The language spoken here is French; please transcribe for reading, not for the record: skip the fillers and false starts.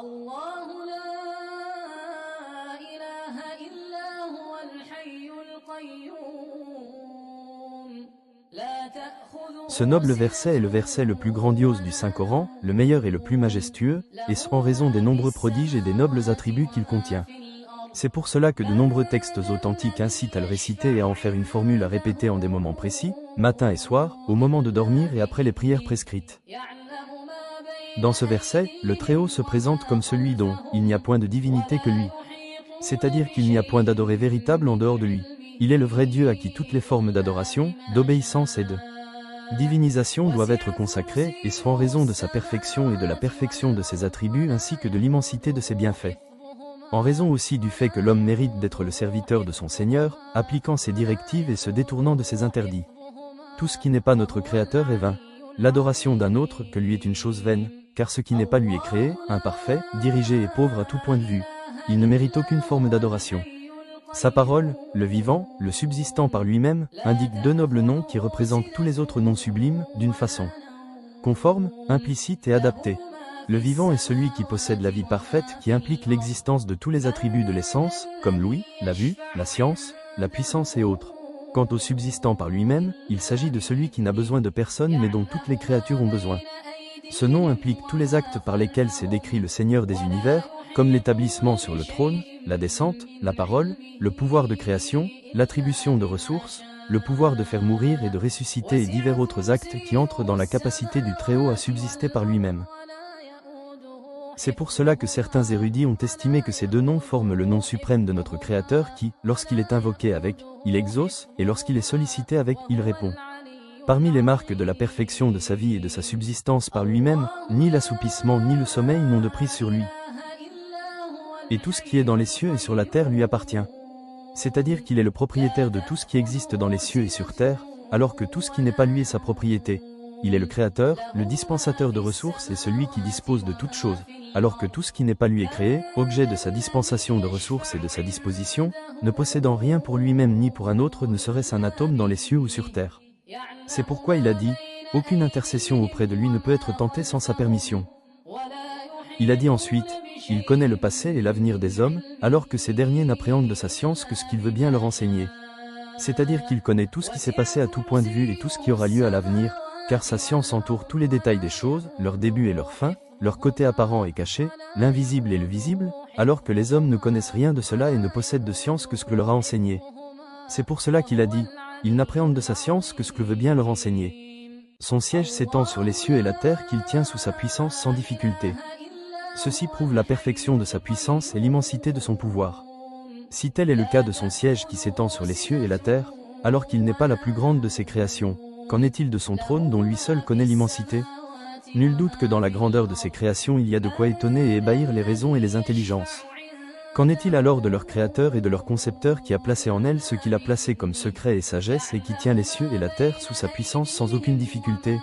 الله لا إله إلا هو الحي القيوم لا تأخذه Ce noble verset est le verset le plus grandiose du Saint-Coran, le meilleur et le plus majestueux, et ce en raison des nombreux prodiges et des nobles attributs qu'il contient. C'est pour cela que de nombreux textes authentiques incitent à le réciter et à en faire une formule à répéter en des moments précis, matin et soir, au moment de dormir et après les prières prescrites. Dans ce verset, le Très-Haut se présente comme celui dont il n'y a point de divinité que lui. C'est-à-dire qu'il n'y a point d'adoré véritable en dehors de lui. Il est le vrai Dieu à qui toutes les formes d'adoration, d'obéissance et de divinisation doivent être consacrées, et ce en raison de sa perfection et de la perfection de ses attributs ainsi que de l'immensité de ses bienfaits. En raison aussi du fait que l'homme mérite d'être le serviteur de son Seigneur, appliquant ses directives et se détournant de ses interdits. Tout ce qui n'est pas notre Créateur est vain. L'adoration d'un autre que lui est une chose vaine, car ce qui n'est pas lui est créé, imparfait, dirigé et pauvre à tout point de vue. Il ne mérite aucune forme d'adoration. Sa parole, le vivant, le subsistant par lui-même, indique deux nobles noms qui représentent tous les autres noms sublimes, d'une façon conforme, implicite et adaptée. Le vivant est celui qui possède la vie parfaite qui implique l'existence de tous les attributs de l'essence, comme l'ouïe, la vue, la science, la puissance et autres. Quant au subsistant par lui-même, il s'agit de celui qui n'a besoin de personne mais dont toutes les créatures ont besoin. Ce nom implique tous les actes par lesquels s'est décrit le Seigneur des univers, comme l'établissement sur le trône, la descente, la parole, le pouvoir de création, l'attribution de ressources, le pouvoir de faire mourir et de ressusciter et divers autres actes qui entrent dans la capacité du Très-Haut à subsister par lui-même. C'est pour cela que certains érudits ont estimé que ces deux noms forment le nom suprême de notre Créateur qui, lorsqu'il est invoqué avec « il exauce » et lorsqu'il est sollicité avec « il répond ». Parmi les marques de la perfection de sa vie et de sa subsistance par lui-même, ni l'assoupissement ni le sommeil n'ont de prise sur lui. Et tout ce qui est dans les cieux et sur la terre lui appartient. C'est-à-dire qu'il est le propriétaire de tout ce qui existe dans les cieux et sur terre, alors que tout ce qui n'est pas lui est sa propriété. Il est le créateur, le dispensateur de ressources et celui qui dispose de toutes choses, alors que tout ce qui n'est pas lui est créé, objet de sa dispensation de ressources et de sa disposition, ne possédant rien pour lui-même ni pour un autre ne serait-ce un atome dans les cieux ou sur terre. C'est pourquoi il a dit, aucune intercession auprès de lui ne peut être tentée sans sa permission. Il a dit ensuite, il connaît le passé et l'avenir des hommes, alors que ces derniers n'appréhendent de sa science que ce qu'il veut bien leur enseigner. C'est-à-dire qu'il connaît tout ce qui s'est passé à tout point de vue et tout ce qui aura lieu à l'avenir, car sa science entoure tous les détails des choses, leur début et leur fin, leur côté apparent et caché, l'invisible et le visible, alors que les hommes ne connaissent rien de cela et ne possèdent de science que ce que leur a enseigné. C'est pour cela qu'il a dit, ils n'appréhendent de sa science que ce que veut bien leur enseigner. Son siège s'étend sur les cieux et la terre qu'il tient sous sa puissance sans difficulté. Ceci prouve la perfection de sa puissance et l'immensité de son pouvoir. Si tel est le cas de son siège qui s'étend sur les cieux et la terre, alors qu'il n'est pas la plus grande de ses créations, qu'en est-il de son trône dont lui seul connaît l'immensité? Nul doute que dans la grandeur de ses créations il y a de quoi étonner et ébahir les raisons et les intelligences. Qu'en est-il alors de leur Créateur et de leur Concepteur qui a placé en elles ce qu'il a placé comme secret et sagesse et qui tient les cieux et la terre sous sa puissance sans aucune difficulté?